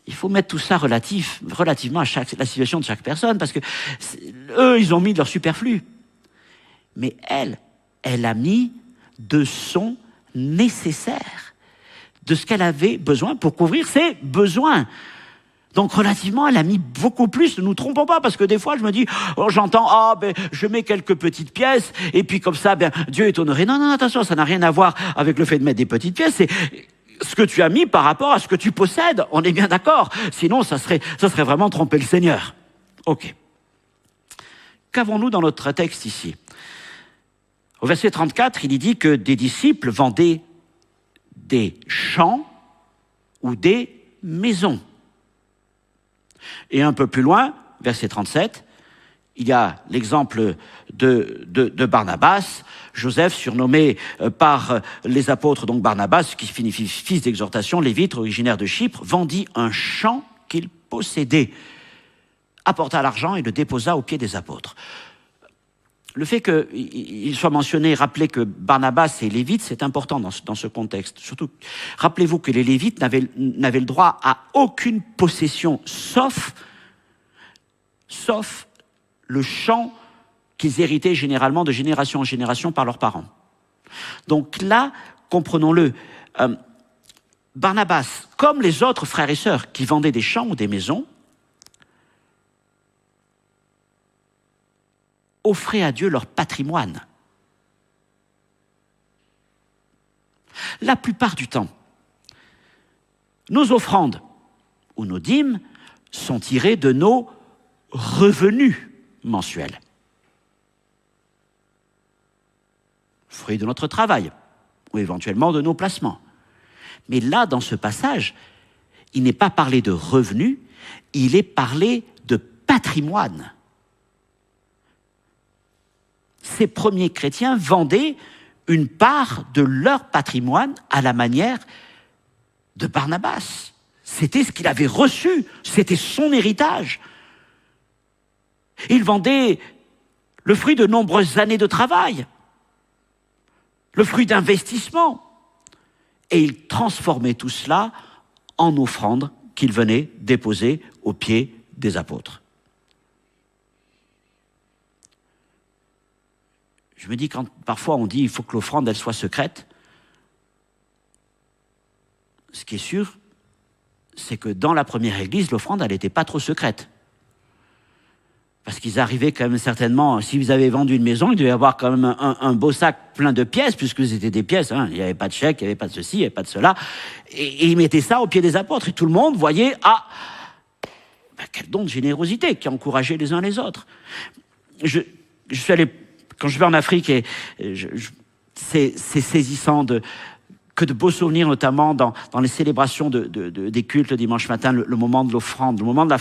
il faut mettre tout ça relativement à la situation de chaque personne, parce que eux, ils ont mis de leur superflu. Mais elle a mis de son nécessaire, de ce qu'elle avait besoin pour couvrir ses besoins. Donc relativement, elle a mis beaucoup plus, ne nous trompons pas, parce que des fois je me dis, j'entends, je mets quelques petites pièces, et puis comme ça, Dieu est honoré. Non, attention, ça n'a rien à voir avec le fait de mettre des petites pièces, c'est ce que tu as mis par rapport à ce que tu possèdes, on est bien d'accord, sinon ça serait vraiment tromper le Seigneur. Ok. Qu'avons-nous dans notre texte ici? Au verset 34, il y dit que des disciples vendaient des champs ou des maisons. Et un peu plus loin, verset 37, il y a l'exemple de Barnabas, Joseph, surnommé par les apôtres, donc Barnabas, qui signifie fils d'exhortation, lévite, originaire de Chypre, vendit un champ qu'il possédait, apporta l'argent et le déposa aux pieds des apôtres. Le fait qu'il soit mentionné, rappelez que Barnabas est lévite, c'est important dans ce contexte. Surtout, rappelez-vous que les lévites n'avaient le droit à aucune possession, sauf le champ qu'ils héritaient généralement de génération en génération par leurs parents. Donc là, comprenons-le, Barnabas, comme les autres frères et sœurs qui vendaient des champs ou des maisons, offraient à Dieu leur patrimoine. La plupart du temps, nos offrandes ou nos dîmes sont tirées de nos revenus mensuels. Fruit de notre travail, ou éventuellement de nos placements. Mais là, dans ce passage, il n'est pas parlé de revenus, il est parlé de patrimoine. Ces premiers chrétiens vendaient une part de leur patrimoine à la manière de Barnabas. C'était ce qu'il avait reçu, c'était son héritage. Il vendait le fruit de nombreuses années de travail, le fruit d'investissement, et il transformait tout cela en offrande qu'il venait déposer aux pieds des apôtres. Je me dis, quand parfois on dit qu'il faut que l'offrande elle soit secrète, ce qui est sûr, c'est que dans la première église, l'offrande, elle n'était pas trop secrète. Parce qu'ils arrivaient quand même certainement, si vous avez vendu une maison, il devait y avoir quand même un beau sac plein de pièces, puisque c'était des pièces, il n'y avait pas de chèque, il n'y avait pas de ceci, il n'y avait pas de cela. Et ils mettaient ça au pied des apôtres, et tout le monde voyait, quel don de générosité qui encourageait les uns les autres. Je suis allé, quand je vais en Afrique, et c'est saisissant que de beaux souvenirs, notamment dans les célébrations des cultes le dimanche matin, le moment de l'offrande. Le moment de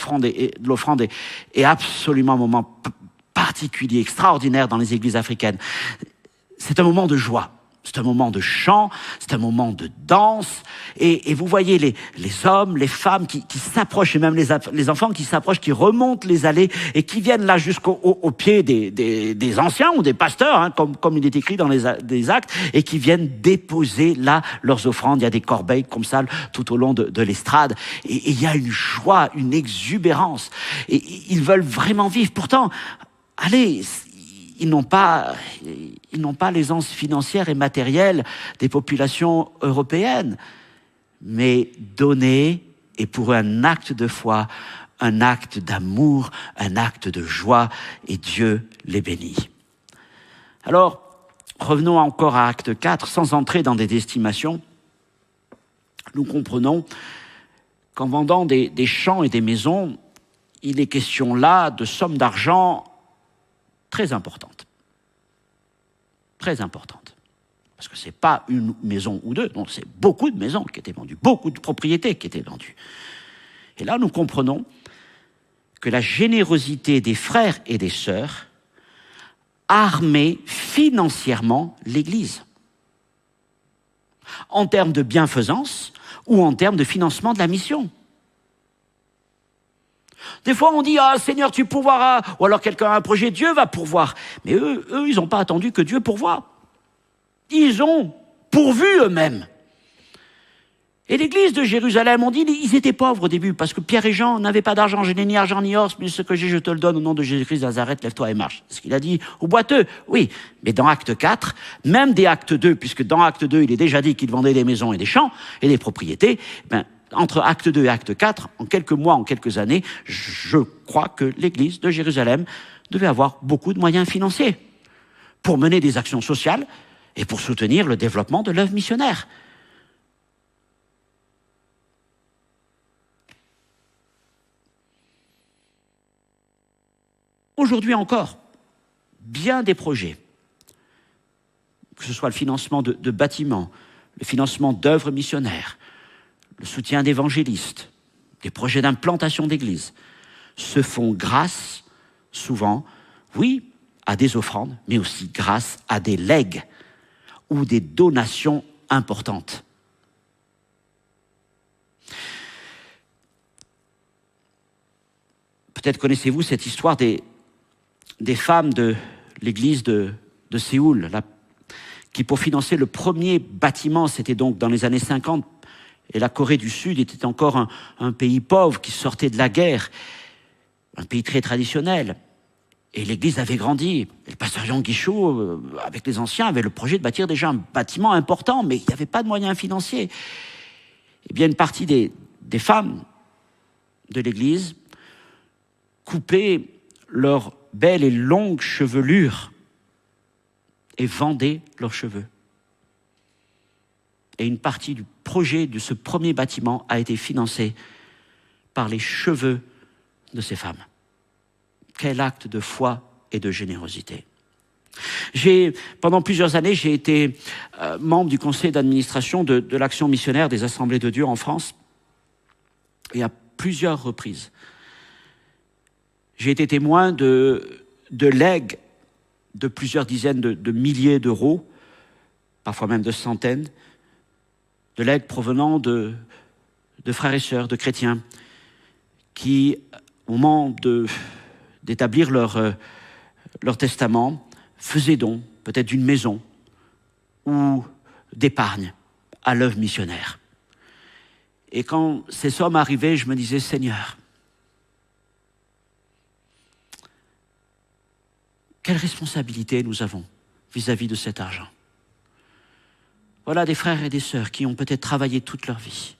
l'offrande est absolument un moment particulier, extraordinaire dans les églises africaines. C'est un moment de joie. C'est un moment de chant, c'est un moment de danse. Et vous voyez les hommes, les femmes qui s'approchent, et même les enfants qui s'approchent, qui remontent les allées et qui viennent là jusqu'au pied des anciens ou des pasteurs, hein, comme il est écrit dans des actes, et qui viennent déposer là leurs offrandes. Il y a des corbeilles comme ça tout au long de l'estrade. Et il y a une joie, une exubérance. Et ils veulent vraiment vivre. Pourtant, allez... Ils n'ont pas l'aisance financière et matérielle des populations européennes. Mais donner est pour eux un acte de foi, un acte d'amour, un acte de joie, et Dieu les bénit. Alors, revenons encore à Acte 4, sans entrer dans des estimations. Nous comprenons qu'en vendant des champs et des maisons, il est question là de sommes d'argent très importante. Très importante. Parce que ce n'est pas une maison ou deux, non, c'est beaucoup de maisons qui étaient vendues, beaucoup de propriétés qui étaient vendues. Et là, nous comprenons que la générosité des frères et des sœurs armait financièrement l'Église. En termes de bienfaisance ou en termes de financement de la mission. Des fois, on dit « Ah, Seigneur, tu pourvoiras » ou alors quelqu'un a un projet, Dieu va pourvoir. Mais eux, ils n'ont pas attendu que Dieu pourvoie. Ils ont pourvu eux-mêmes. Et l'église de Jérusalem, on dit, ils étaient pauvres au début, parce que Pierre et Jean n'avaient pas d'argent. Je n'ai ni argent ni or, mais ce que j'ai, je te le donne au nom de Jésus-Christ de Nazareth, lève-toi et marche. C'est ce qu'il a dit aux boiteux. Oui, mais dans Acte 4, même des Actes 2, puisque dans Acte 2, il est déjà dit qu'ils vendaient des maisons et des champs et des propriétés, entre Acte 2 et Acte 4, en quelques mois, en quelques années, je crois que l'église de Jérusalem devait avoir beaucoup de moyens financiers pour mener des actions sociales et pour soutenir le développement de l'œuvre missionnaire. Aujourd'hui encore, bien des projets, que ce soit le financement de bâtiments, le financement d'œuvres missionnaires, le soutien d'évangélistes, des projets d'implantation d'églises, se font grâce, souvent, oui, à des offrandes, mais aussi grâce à des legs ou des donations importantes. Peut-être connaissez-vous cette histoire des femmes de l'église de Séoul, qui pour financer le premier bâtiment, c'était donc dans les années 50, et la Corée du Sud était encore un pays pauvre qui sortait de la guerre, un pays très traditionnel. Et l'église avait grandi. Et le pasteur Jean Guichot, avec les anciens, avait le projet de bâtir déjà un bâtiment important, mais il n'y avait pas de moyens financiers. Eh bien, une partie des femmes de l'église coupaient leurs belles et longues chevelures et vendaient leurs cheveux. Et une partie du projet de ce premier bâtiment a été financée par les cheveux de ces femmes. Quel acte de foi et de générosité. Pendant plusieurs années, j'ai été membre du conseil d'administration de l'action missionnaire des Assemblées de Dieu en France. Et à plusieurs reprises, j'ai été témoin de legs de plusieurs dizaines de milliers d'euros, parfois même de centaines, de legs provenant de frères et sœurs, de chrétiens, qui, au moment d'établir leur testament, faisaient don, peut-être d'une maison ou d'épargne à l'œuvre missionnaire. Et quand ces sommes arrivaient, je me disais, Seigneur, quelle responsabilité nous avons vis-à-vis de cet argent. Voilà des frères et des sœurs qui ont peut-être travaillé toute leur vie.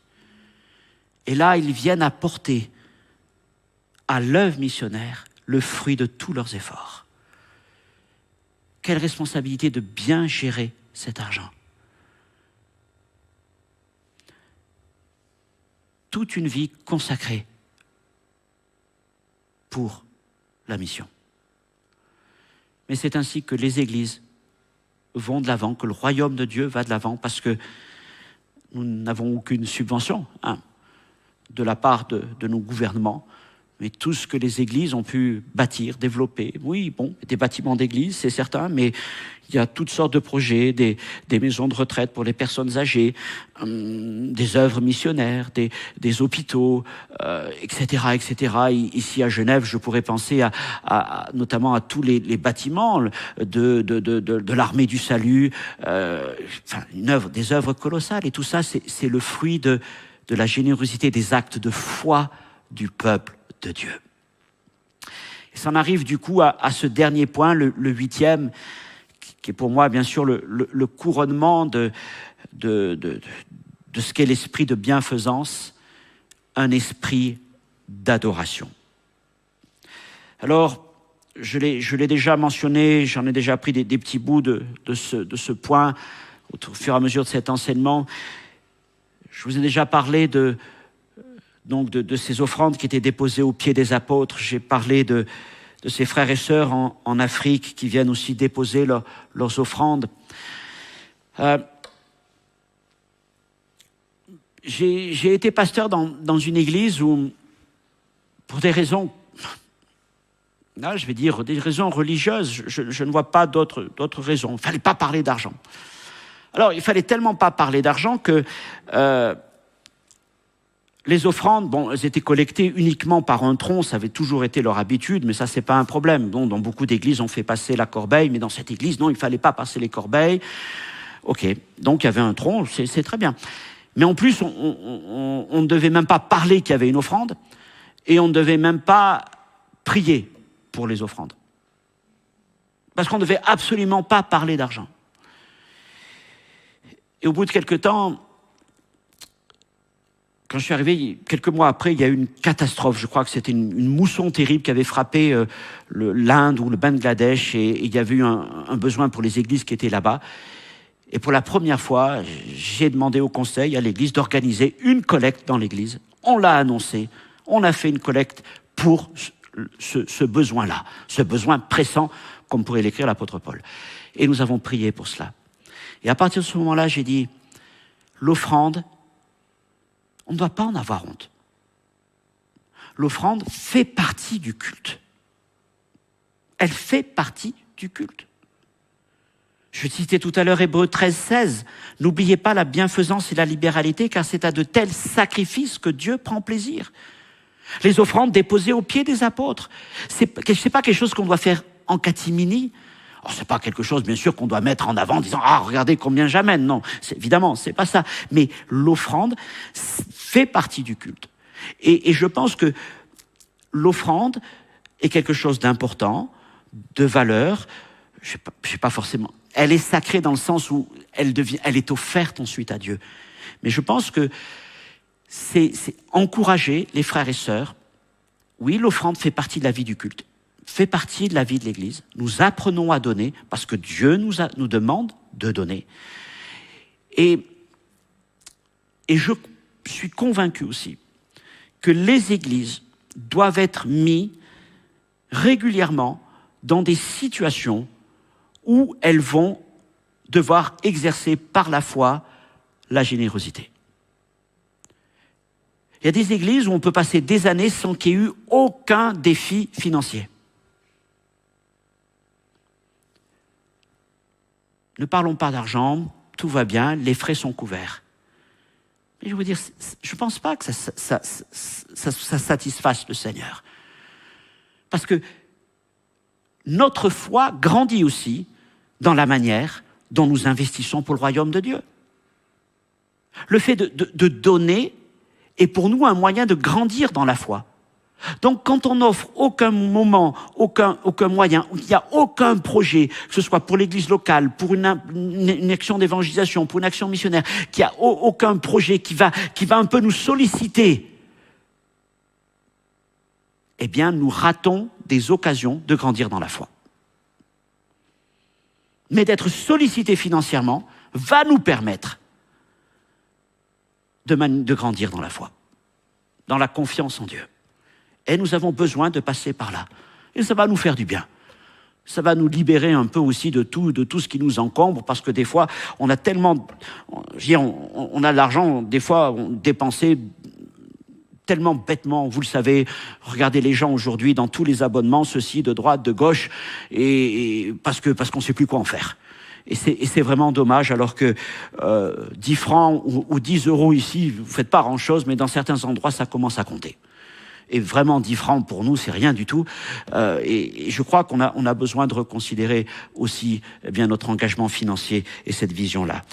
Et là, ils viennent apporter à l'œuvre missionnaire le fruit de tous leurs efforts. Quelle responsabilité de bien gérer cet argent. Toute une vie consacrée pour la mission. Mais c'est ainsi que les églises vont de l'avant, que le royaume de Dieu va de l'avant, parce que Nous n'avons aucune subvention de la part de nos gouvernements. Mais tout ce que les églises ont pu bâtir, développer, oui, bon, des bâtiments d'église, c'est certain, mais il y a toutes sortes de projets, des maisons de retraite pour les personnes âgées, des œuvres missionnaires, des hôpitaux, etc., etc. Ici à Genève, je pourrais penser notamment à tous les bâtiments de l'armée du salut, des œuvres colossales. Et tout ça, c'est le fruit de la générosité, des actes de foi du peuple de Dieu. Et ça en arrive du coup à ce dernier point, le 8e, qui est pour moi bien sûr le couronnement de ce qu'est l'esprit de bienfaisance, un esprit d'adoration. Alors, je l'ai déjà mentionné, j'en ai déjà pris des petits bouts de ce point au fur et à mesure de cet enseignement. Je vous ai déjà parlé de ces offrandes qui étaient déposées aux pieds des apôtres. J'ai parlé de ces frères et sœurs en Afrique qui viennent aussi déposer leurs offrandes. J'ai été pasteur dans une église où, pour des raisons, je vais dire des raisons religieuses, je ne vois pas d'autres raisons. Il ne fallait pas parler d'argent. Alors, il fallait tellement pas parler d'argent que les offrandes, elles étaient collectées uniquement par un tronc, ça avait toujours été leur habitude, mais ça, c'est pas un problème. Bon, dans beaucoup d'églises, on fait passer la corbeille, mais dans cette église, non, il fallait pas passer les corbeilles. Ok, donc il y avait un tronc, c'est très bien. Mais en plus, on ne devait même pas parler qu'il y avait une offrande, et on ne devait même pas prier pour les offrandes. Parce qu'on ne devait absolument pas parler d'argent. Et au bout de quelques temps, quand je suis arrivé, quelques mois après, il y a eu une catastrophe. Je crois que c'était une mousson terrible qui avait frappé l'Inde ou le Bangladesh, et il y avait eu un besoin pour les églises qui étaient là-bas. Et pour la première fois, j'ai demandé au conseil, à l'église, d'organiser une collecte dans l'église. On l'a annoncé, on a fait une collecte pour ce besoin-là, ce besoin pressant, comme pourrait l'écrire l'apôtre Paul. Et nous avons prié pour cela. Et à partir de ce moment-là, j'ai dit, l'offrande, on ne doit pas en avoir honte. L'offrande fait partie du culte. Elle fait partie du culte. Je citais tout à l'heure Hébreux 13:16. N'oubliez pas la bienfaisance et la libéralité, car c'est à de tels sacrifices que Dieu prend plaisir. Les offrandes déposées aux pieds des apôtres, c'est pas quelque chose qu'on doit faire en catimini. Alors, c'est pas quelque chose, bien sûr, qu'on doit mettre en avant en disant « Ah, regardez combien j'amène ». Non, évidemment, c'est pas ça. Mais l'offrande fait partie du culte. Et je pense que l'offrande est quelque chose d'important, de valeur. Je sais pas forcément. Elle est sacrée dans le sens où elle est offerte ensuite à Dieu. Mais je pense que c'est encourager les frères et sœurs. Oui, l'offrande fait partie de la vie du culte, fait partie de la vie de l'Église. Nous apprenons à donner parce que Dieu nous demande de donner. Et je suis convaincu aussi que les églises doivent être mises régulièrement dans des situations où elles vont devoir exercer par la foi la générosité. Il y a des églises où on peut passer des années sans qu'il y ait eu aucun défi financier. Ne parlons pas d'argent, tout va bien, les frais sont couverts. Mais je veux dire, je ne pense pas que ça satisfasse le Seigneur. Parce que notre foi grandit aussi dans la manière dont nous investissons pour le royaume de Dieu. Le fait de donner est pour nous un moyen de grandir dans la foi. Donc quand on n'offre aucun moment, aucun moyen, il n'y a aucun projet, que ce soit pour l'église locale, pour une action d'évangélisation, pour une action missionnaire, qu'il n'y a aucun projet qui va un peu nous solliciter, eh bien nous ratons des occasions de grandir dans la foi. Mais d'être sollicité financièrement va nous permettre de grandir dans la foi, dans la confiance en Dieu. Et nous avons besoin de passer par là. Et ça va nous faire du bien. Ça va nous libérer un peu aussi de tout ce qui nous encombre, parce que des fois, on a tellement, on a de l'argent, des fois, on dépensé tellement bêtement, vous le savez, regardez les gens aujourd'hui dans tous les abonnements, ceci, de droite, de gauche, et parce qu'on ne sait plus quoi en faire. Et c'est vraiment dommage, alors que 10 francs ou 10 euros ici, vous ne faites pas grand-chose, mais dans certains endroits, ça commence à compter. Et vraiment, 10 francs pour nous, c'est rien du tout. Et je crois qu'on a besoin de reconsidérer aussi notre engagement financier et cette vision-là.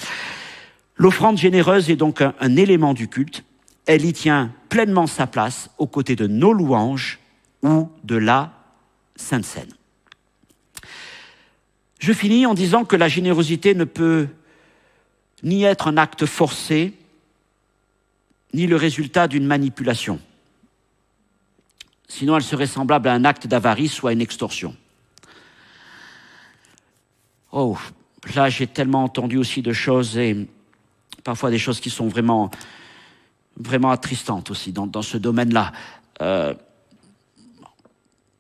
L'offrande généreuse est donc un élément du culte. Elle y tient pleinement sa place aux côtés de nos louanges ou de la Sainte Seine. Je finis en disant que la générosité ne peut ni être un acte forcé, ni le résultat d'une manipulation. Sinon, elle serait semblable à un acte d'avarice ou à une extorsion. Oh, là, j'ai tellement entendu aussi de choses, et parfois des choses qui sont vraiment attristantes aussi dans ce domaine-là.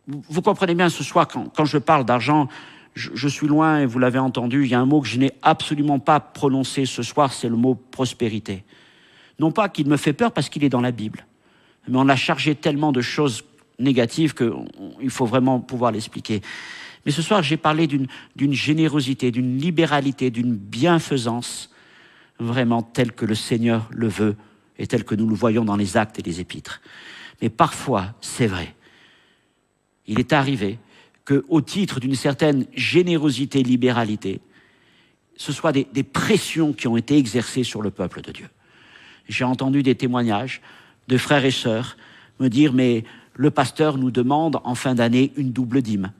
Vous comprenez bien ce soir, quand je parle d'argent, je suis loin, et vous l'avez entendu, il y a un mot que je n'ai absolument pas prononcé ce soir, c'est le mot prospérité. Non pas qu'il me fait peur parce qu'il est dans la Bible, mais on a chargé tellement de choses négatives qu'il faut vraiment pouvoir l'expliquer. Mais ce soir, j'ai parlé d'une générosité, d'une libéralité, d'une bienfaisance, vraiment telle que le Seigneur le veut et telle que nous le voyons dans les actes et les épîtres. Mais parfois, c'est vrai, il est arrivé qu'au titre d'une certaine générosité, libéralité, ce soit des pressions qui ont été exercées sur le peuple de Dieu. J'ai entendu des témoignages de frères et sœurs me dire « mais le pasteur nous demande en fin d'année une double dîme.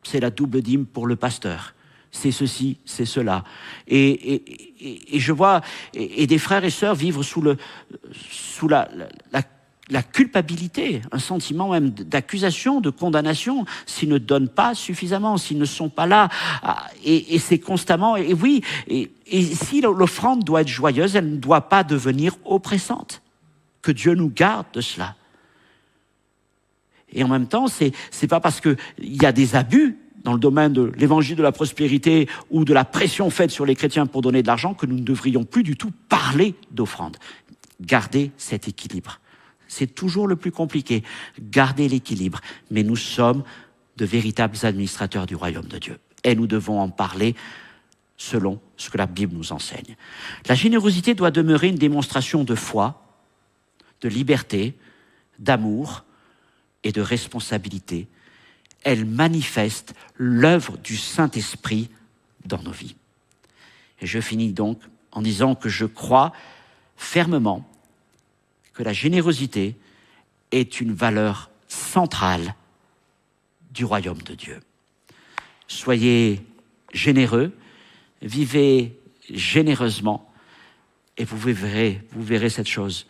C'est la double dîme pour le pasteur. C'est ceci, c'est cela. » Et je vois des frères et sœurs vivre sous la culpabilité, un sentiment même d'accusation, de condamnation, s'ils ne donnent pas suffisamment, s'ils ne sont pas là. Et c'est constamment, et oui, et si l'offrande doit être joyeuse, elle ne doit pas devenir oppressante. Que Dieu nous garde de cela. Et en même temps, c'est pas parce qu'il y a des abus dans le domaine de l'évangile de la prospérité ou de la pression faite sur les chrétiens pour donner de l'argent que nous ne devrions plus du tout parler d'offrande. Gardez cet équilibre. C'est toujours le plus compliqué, garder l'équilibre. Mais nous sommes de véritables administrateurs du royaume de Dieu. Et nous devons en parler selon ce que la Bible nous enseigne. La générosité doit demeurer une démonstration de foi, de liberté, d'amour et de responsabilité. Elle manifeste l'œuvre du Saint-Esprit dans nos vies. Et je finis donc en disant que je crois fermement que la générosité est une valeur centrale du royaume de Dieu. Soyez généreux, vivez généreusement, et vous verrez cette chose,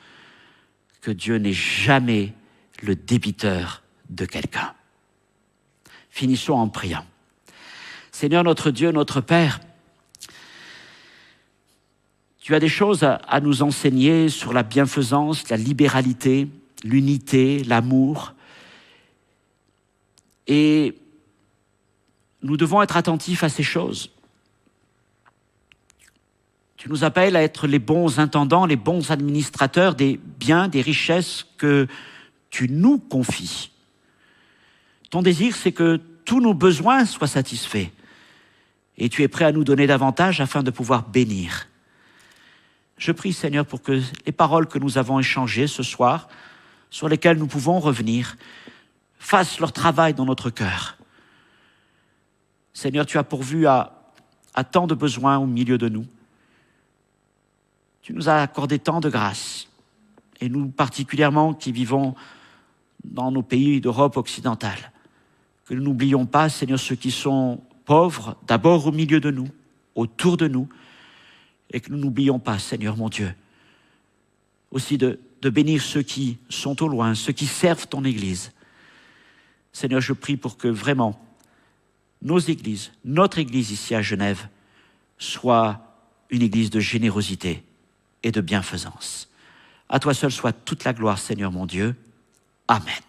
que Dieu n'est jamais le débiteur de quelqu'un. Finissons en priant. Seigneur notre Dieu, notre Père, tu as des choses à nous enseigner sur la bienfaisance, la libéralité, l'unité, l'amour. Et nous devons être attentifs à ces choses. Tu nous appelles à être les bons intendants, les bons administrateurs des biens, des richesses que tu nous confies. Ton désir, c'est que tous nos besoins soient satisfaits. Et tu es prêt à nous donner davantage afin de pouvoir bénir. Je prie, Seigneur, pour que les paroles que nous avons échangées ce soir, sur lesquelles nous pouvons revenir, fassent leur travail dans notre cœur. Seigneur, tu as pourvu à tant de besoins au milieu de nous. Tu nous as accordé tant de grâce. Et nous, particulièrement, qui vivons dans nos pays d'Europe occidentale, que nous n'oublions pas, Seigneur, ceux qui sont pauvres, d'abord au milieu de nous, autour de nous, et que nous n'oublions pas, Seigneur mon Dieu, aussi de bénir ceux qui sont au loin, ceux qui servent ton Église. Seigneur, je prie pour que vraiment nos églises, notre Église ici à Genève, soit une Église de générosité et de bienfaisance. À toi seul soit toute la gloire, Seigneur mon Dieu. Amen.